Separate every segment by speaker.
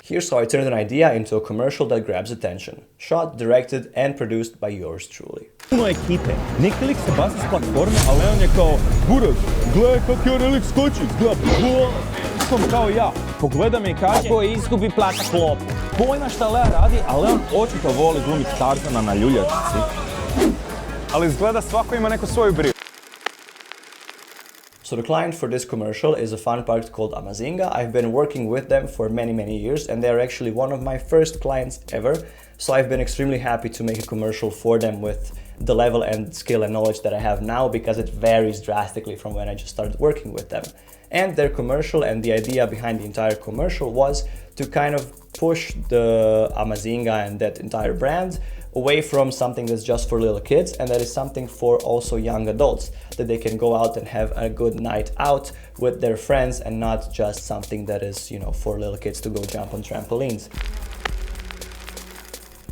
Speaker 1: Here's how I turned an idea into a commercial that grabs attention. Shot, directed and produced by yours truly.
Speaker 2: Puno ekipe. Neki lik se baci s platforme, ali on je kao Burak, gledaj kak je onaj lik skoči, gledaj, kao ja. Pogleda me i kaže ko izgubi plata klopu. Pojma šta Lea radi, ali on očito voli glumit Tarzana na ljuljačnici. Ali izgleda svako ima neku svoju brigu.
Speaker 1: So the client for this commercial is a fun park called Amazinga. I've been working with them for many years and they're actually one of my first clients ever. So I've been extremely happy to make a commercial for them with the level and skill and knowledge that I have now, because it varies drastically from when I just started working with them. And their commercial and the idea behind the entire commercial was to kind of push the Amazinga and that entire brand away from something that's just for little kids, and that is something for also young adults, that they can go out and have a good night out with their friends and not just something that is, you know, for little kids to go jump on trampolines.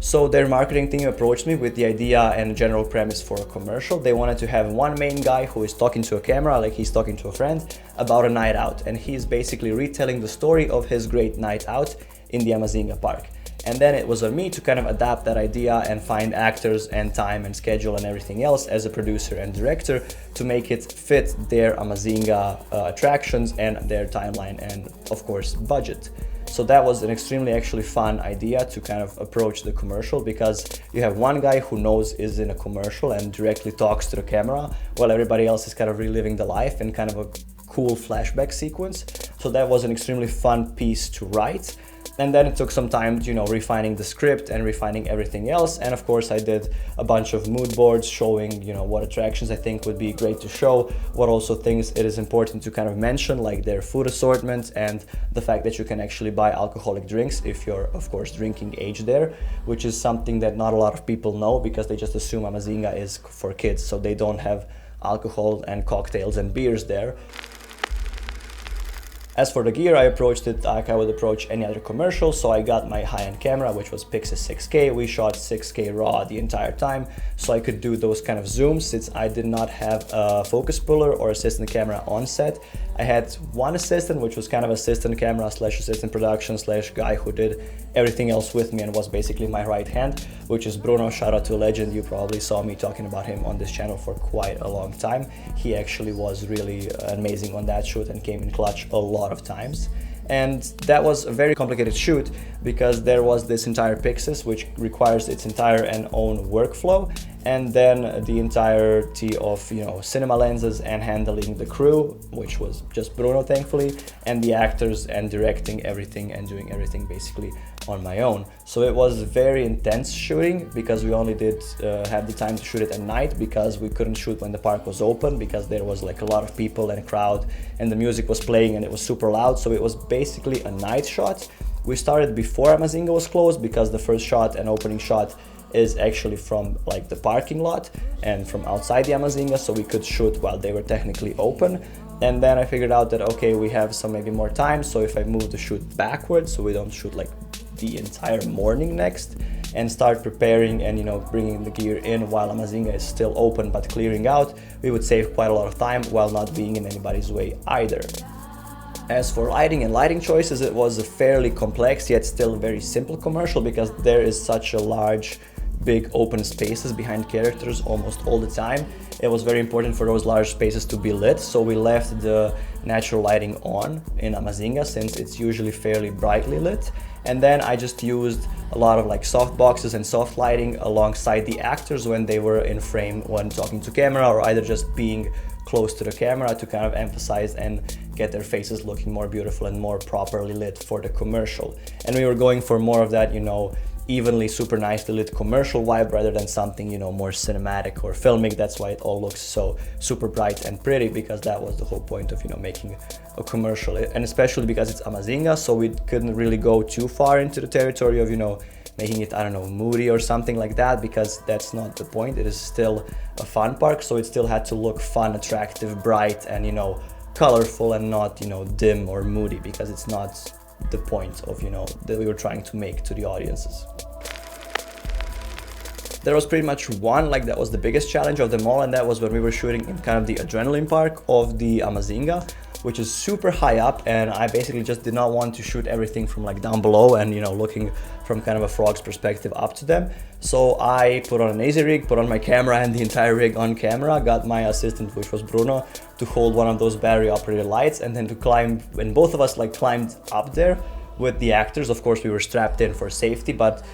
Speaker 1: So their marketing team approached me with the idea and general premise for a commercial. They wanted to have one main guy who is talking to a camera, like he's talking to a friend, about a night out, and he's basically retelling the story of his great night out in the Amazinga park. And then it was on me to kind of adapt that idea and find actors and time and schedule and everything else as a producer and director to make it fit their Amazinga attractions and their timeline and of course budget. So that was an extremely actually fun idea to kind of approach the commercial, because you have one guy who knows is in a commercial and directly talks to the camera while everybody else is kind of reliving the life in kind of a cool flashback sequence. So that was an extremely fun piece to write. And then it took some time, you know, refining the script and refining everything else. And of course I did a bunch of mood boards showing, you know, what attractions I think would be great to show, what also things it is important to kind of mention, like their food assortment and the fact that you can actually buy alcoholic drinks if you're, of course, drinking age there, which is something that not a lot of people know, because they just assume Amazinga is for kids, so they don't have alcohol and cocktails and beers there. As for the gear, I approached it like I would approach any other commercial. So I got my high-end camera, which was Pixis 6K. We shot 6K RAW the entire time, so I could do those kind of zooms since I did not have a focus puller or assistant camera on set. I had one assistant, which was kind of assistant camera slash assistant production slash guy who did everything else with me and was basically my right hand, which is Bruno. Shout out to a legend. You probably saw me talking about him on this channel for quite a long time. He actually was really amazing on that shoot and came in clutch a lot of times. And that was a very complicated shoot because there was this entire Pixis which requires its entire and own workflow, and then the entirety of, you know, cinema lenses and handling the crew, which was just Bruno thankfully, and the actors and directing everything and doing everything basically on my own. So it was very intense shooting because we only did have the time to shoot it at night, because we couldn't shoot when the park was open because there was like a lot of people and a crowd and the music was playing and it was super loud. So it was basically a night shot. We started before Amazinga was closed because the first shot and opening shot is actually from like the parking lot and from outside the Amazinga, so we could shoot while they were technically open. And then I figured out that okay, we have some maybe more time, so if I move the shoot backwards so we don't shoot like the entire morning next and start preparing and, you know, bringing the gear in while Amazinga is still open but clearing out, we would save quite a lot of time while not being in anybody's way either. As for lighting and lighting choices, it was a fairly complex yet still very simple commercial because there is such a large big open spaces behind characters almost all the time. It was very important for those large spaces to be lit, so we left the natural lighting on in Amazinga since it's usually fairly brightly lit. And then I just used a lot of like soft boxes and soft lighting alongside the actors when they were in frame when talking to camera, or either just being close to the camera to kind of emphasize and get their faces looking more beautiful and more properly lit for the commercial. And we were going for more of that, you know, evenly super nicely lit commercial vibe rather than something, you know, more cinematic or filmic. That's why it all looks so super bright and pretty, because that was the whole point of, you know, making a commercial. And especially because it's Amazinga, so we couldn't really go too far into the territory of, you know, making it, I don't know, moody or something like that, because that's not the point. It is still a fun park, so it still had to look fun, attractive, bright, and, you know, colorful, and not, you know, dim or moody, because it's not the point of, you know, that we were trying to make to the audiences. There was pretty much one, like that was the biggest challenge of them all, and that was when we were shooting in kind of the adrenaline park of the Amazinga, which is super high up, and I basically just did not want to shoot everything from like down below and, you know, looking from kind of a frog's perspective up to them. So I put on an easy rig, put on my camera and the entire rig on camera, got my assistant, which was Bruno, to hold one of those battery operated lights, and then to climb, and both of us like climbed up there with the actors. Of course we were strapped in for safety, but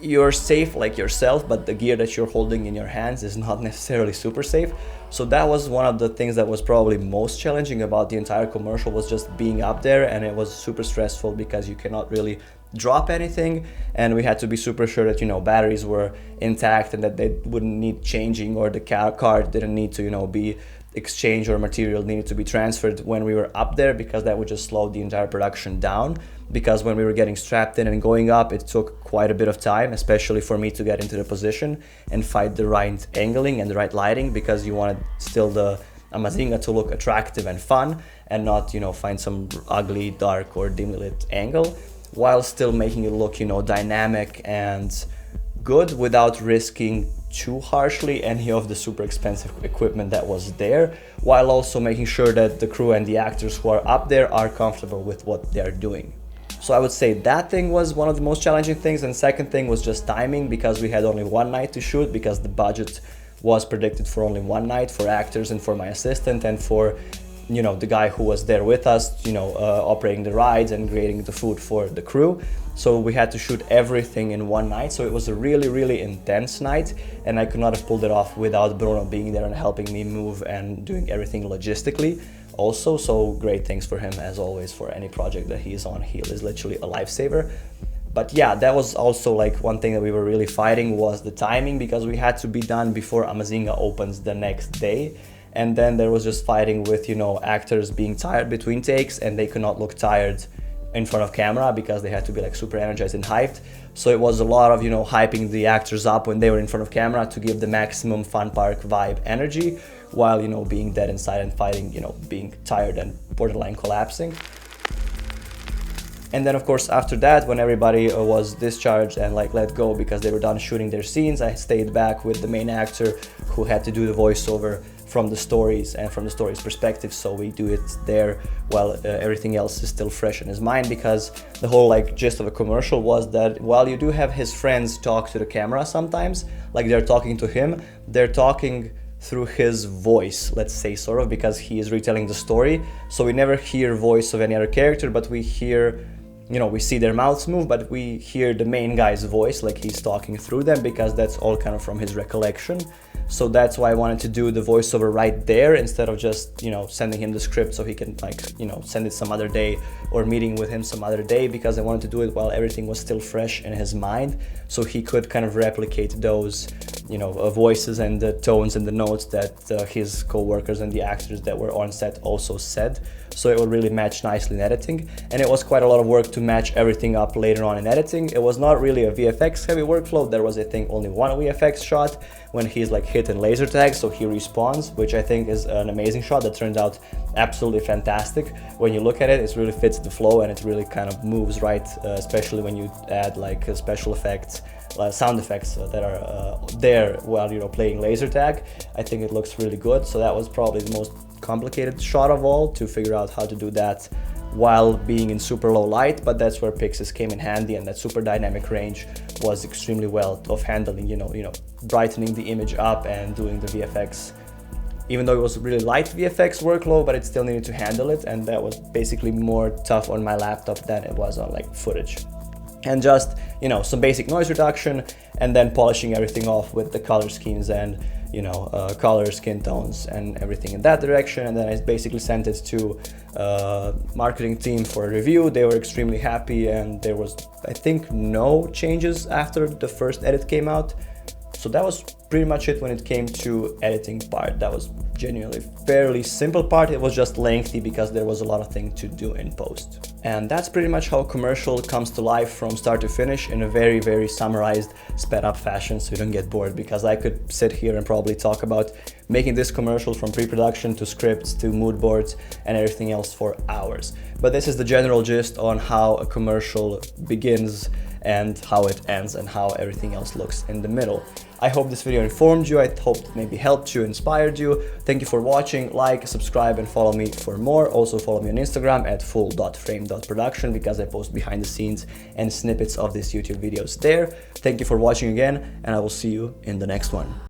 Speaker 1: you're safe like yourself, but the gear that you're holding in your hands is not necessarily super safe. So that was one of the things that was probably most challenging about the entire commercial, was just being up there, and it was super stressful because you cannot really drop anything, and we had to be super sure that, you know, batteries were intact and that they wouldn't need changing, or the card didn't need to, you know, be exchanged, or material needed to be transferred when we were up there, because that would just slow the entire production down. Because when we were getting strapped in and going up, it took quite a bit of time, especially for me to get into the position and find the right angling and the right lighting, because you wanted still the Amazinga to look attractive and fun, and not, you know, find some ugly, dark or dimly lit angle, while still making it look, you know, dynamic and good without risking too harshly any of the super expensive equipment that was there, while also making sure that the crew and the actors who are up there are comfortable with what they're doing. So I would say that thing was one of the most challenging things, and second thing was just timing, because we had only one night to shoot, because the budget was predicted for only one night for actors and for my assistant and for, you know, the guy who was there with us, you know, operating the rides and creating the food for the crew. So we had to shoot everything in one night. So it was a really, really intense night, and I could not have pulled it off without Bruno being there and helping me move and doing everything logistically also. So great thanks for him as always for any project that he's on. He is literally a lifesaver. But yeah, that was also like one thing that we were really fighting, was the timing, because we had to be done before Amazinga opens the next day. And then there was just fighting with, you know, actors being tired between takes, and they could not look tired in front of camera because they had to be like super energized and hyped. So it was a lot of, you know, hyping the actors up when they were in front of camera to give the maximum fun park vibe energy, while, you know, being dead inside and fighting, you know, being tired and borderline collapsing. And then of course after that, when everybody was discharged and like let go because they were done shooting their scenes, I stayed back with the main actor who had to do the voiceover from the stories and from the story's perspective. So we do it there while everything else is still fresh in his mind, because the whole like gist of a commercial was that while you do have his friends talk to the camera sometimes, like they're talking to him, they're talking through his voice, let's say, sort of, because he is retelling the story. So we never hear voice of any other character, but we hear, you know, we see their mouths move, but we hear the main guy's voice, like he's talking through them, because that's all kind of from his recollection. So that's why I wanted to do the voiceover right there, instead of just, you know, sending him the script so he can, like, you know, send it some other day, or meeting with him some other day, because I wanted to do it while everything was still fresh in his mind, so he could kind of replicate those, you know, voices and the tones and the notes that his co-workers and the actors that were on set also said. So it would really match nicely in editing. And it was quite a lot of work to match everything up later on in editing. It was not really a VFX heavy workflow. There was, I think, only one VFX shot when he's like hit and laser tag, so he respawns, which I think is an amazing shot that turns out absolutely fantastic. When you look at it, it really fits the flow and it really kind of moves right, especially when you add like special effects, sound effects that are there while you're playing laser tag. I think it looks really good. So that was probably the most complicated shot of all, to figure out how to do that while being in super low light. But that's where Pixis came in handy, and that super dynamic range was extremely well of handling, you know, brightening the image up and doing the VFX, even though it was really light VFX workload, but it still needed to handle it, and that was basically more tough on my laptop than it was on like footage. And just, you know, some basic noise reduction, and then polishing everything off with the color schemes and, you know, color, skin tones and everything in that direction. And then I basically sent it to marketing team for a review. They were extremely happy, and there was, I think, no changes after the first edit came out. So that was pretty much it when it came to editing part. That was genuinely fairly simple part. It was just lengthy because there was a lot of things to do in post. And that's pretty much how a commercial comes to life from start to finish in a very, very summarized, sped up fashion, so you don't get bored, because I could sit here and probably talk about making this commercial from pre-production to scripts to mood boards and everything else for hours. But this is the general gist on how a commercial begins and how it ends and how everything else looks in the middle. I hope this video informed you. I hope it maybe helped you, inspired you. Thank you for watching. Like, subscribe, and follow me for more. Also follow me on Instagram at full.frame.production because I post behind the scenes and snippets of these YouTube videos there. Thank you for watching again, and I will see you in the next one.